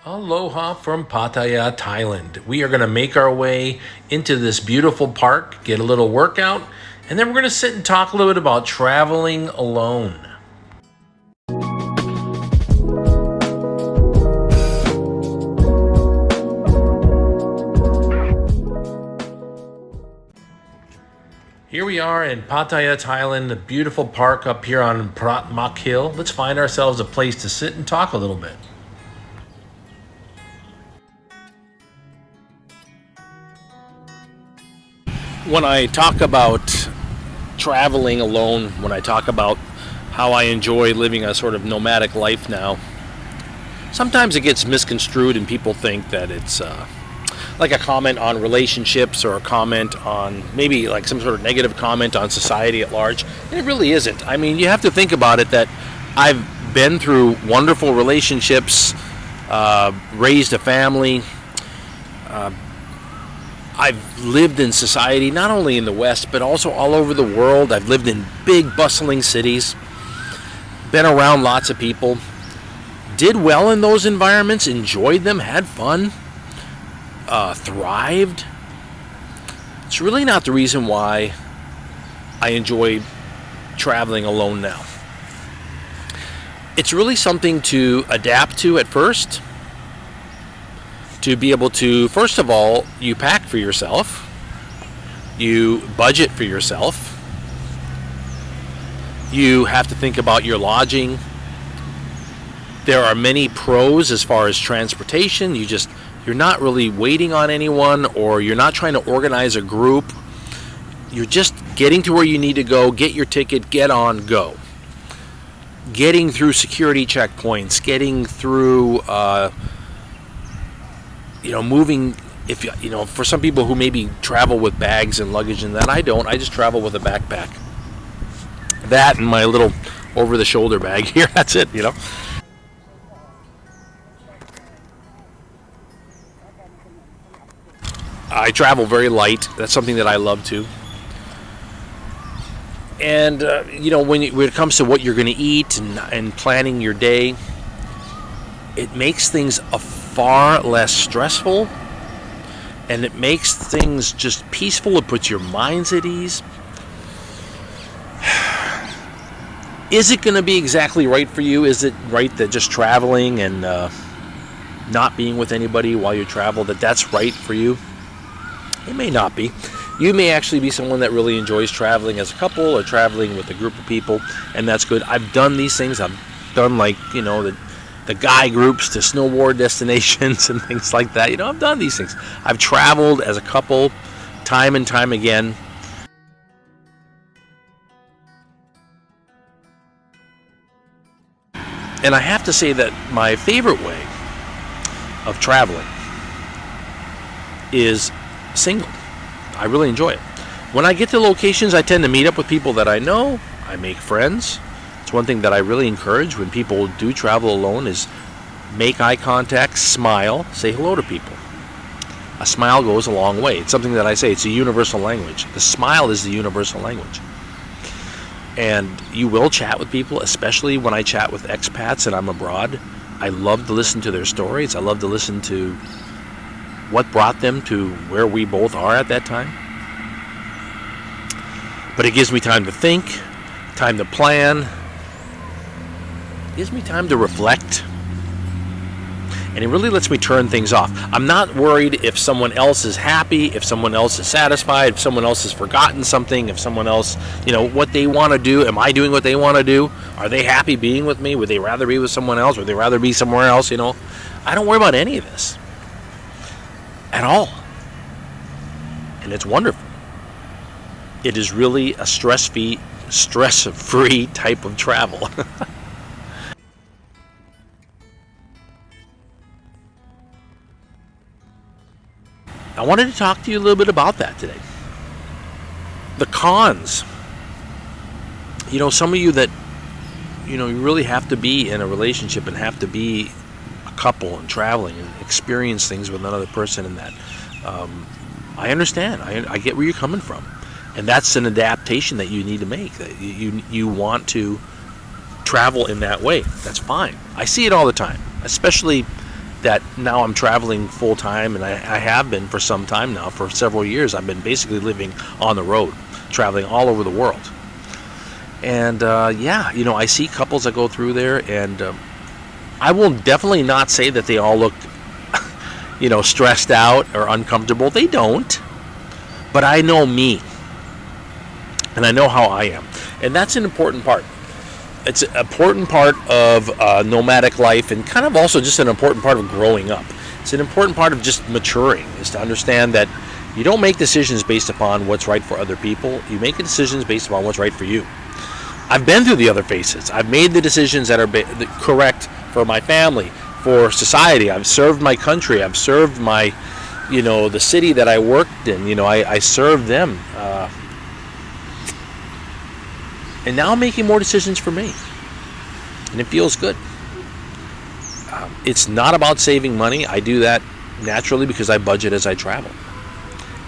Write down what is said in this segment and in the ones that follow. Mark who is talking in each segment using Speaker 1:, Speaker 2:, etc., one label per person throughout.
Speaker 1: Aloha from Pattaya, Thailand. We are going to make our way into this beautiful park, get a little workout, and then we're going to sit and talk a little bit about traveling alone. Here we are in Pattaya, Thailand, a beautiful park up here on Prat Mak Hill. Let's find ourselves a place to sit and talk a little bit. When I talk about traveling alone, when I talk about how I enjoy living a sort of nomadic life now, sometimes it gets misconstrued and people think that it's like a comment on relationships or a comment on maybe like some sort of negative comment on society at large. And it really isn't. I mean, you have to think about it that I've been through wonderful relationships, raised a family, I've lived in society, not only in the West, but also all over the world. I've lived in big, bustling cities, been around lots of people, did well in those environments, enjoyed them, had fun, thrived. It's really not the reason why I enjoy traveling alone now. It's really something to adapt to at first. To be able to, first of all, you pack for yourself, you budget for yourself, you have to think about your lodging. There are many pros as far as transportation. You're not really waiting on anyone, or you're not trying to organize a group. You're just getting to where you need to go, get your ticket, get on, go. Getting through security checkpoints, getting through moving, if for some people who maybe travel with bags and luggage and that, I don't. I just travel with a backpack. That and my little over-the-shoulder bag here, that's it, I travel very light. That's something that I love to. And, when it comes to what you're going to eat and planning your day, it makes things far less stressful, and it makes things just peaceful. It puts your minds at ease. Is it going to be exactly right for you? Is it right that just traveling and not being with anybody while you travel, that's right for you? It may not be. You may actually be someone that really enjoys traveling as a couple or traveling with a group of people, and that's good. I've done these things. I've done the guy groups to snowboard destinations and things like that. I've done these things. I've traveled as a couple time and time again. And I have to say that my favorite way of traveling is single. I really enjoy it. When I get to locations, I tend to meet up with people that I know. I make friends. It's one thing that I really encourage when people do travel alone is make eye contact, smile, say hello to people. A smile goes a long way. It's something that I say, it's a universal language. The smile is the universal language. And you will chat with people, especially when I chat with expats and I'm abroad. I love to listen to their stories. I love to listen to what brought them to where we both are at that time. But it gives me time to think, time to plan. Gives me time to reflect, and it really lets me turn things off. I'm not worried if someone else is happy, if someone else is satisfied, if someone else has forgotten something, if someone else, what they want to do. Am I doing what they want to do? Are they happy being with me? Would they rather be with someone else? Would they rather be somewhere else? I don't worry about any of this at all, and it's wonderful. It is really a stress-free type of travel. I wanted to talk to you a little bit about that today. The cons. Some of you that, you really have to be in a relationship and have to be a couple and traveling and experience things with another person and that. I understand. I get where you're coming from. And that's an adaptation that you need to make. That you want to travel in that way. That's fine. I see it all the time, especially that now I'm traveling full time, and I have been for some time now. For several years, I've been basically living on the road, traveling all over the world. And yeah, you know, I see couples that go through there, and I will definitely not say that they all look, you know, stressed out or uncomfortable. They don't. But I know me, and I know how I am, and that's an important part. It's an important part of nomadic life, and kind of also just an important part of growing up. It's an important part of just maturing, is to understand that you don't make decisions based upon what's right for other people. You make decisions based upon what's right for you. I've been through the other phases. I've made the decisions that are correct for my family, for society. I've served my country. I've served my, you know, the city that I worked in. You know, I served them. And now I'm making more decisions for me. And it feels good. It's not about saving money. I do that naturally because I budget as I travel.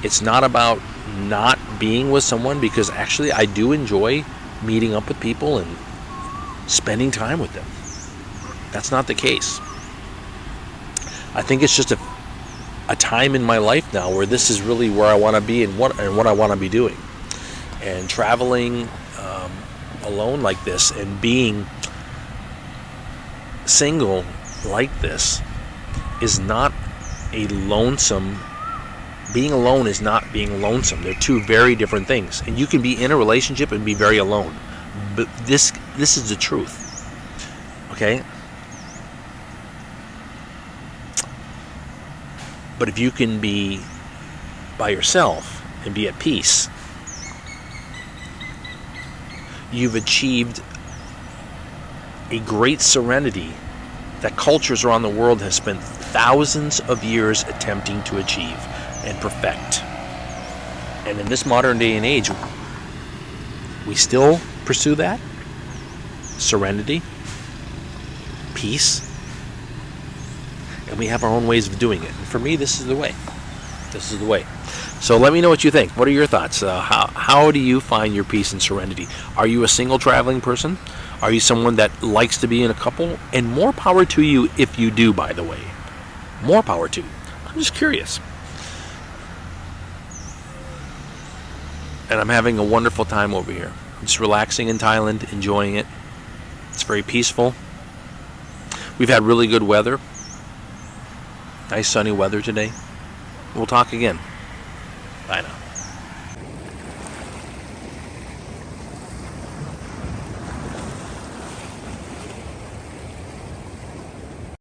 Speaker 1: It's not about not being with someone, because actually I do enjoy meeting up with people and spending time with them. That's not the case. I think it's just a time in my life now where this is really where I want to be, and what I want to be doing. And traveling alone like this, and being single like this, is not a lonesome. Being alone is not being lonesome. They're two very different things. And you can be in a relationship and be very alone. But this is the truth. Okay? But if you can be by yourself and be at peace, you've achieved a great serenity that cultures around the world have spent thousands of years attempting to achieve and perfect. And in this modern day and age, we still pursue that serenity, peace, and we have our own ways of doing it. And for me, this is the way. This is the way. So let me know what you think. What are your thoughts? How do you find your peace and serenity? Are you a single traveling person? Are you someone that likes to be in a couple? And more power to you if you do, by the way. More power to you. I'm just curious. And I'm having a wonderful time over here. I'm just relaxing in Thailand, enjoying it. It's very peaceful. We've had really good weather. Nice sunny weather today. We'll talk again. Bye now.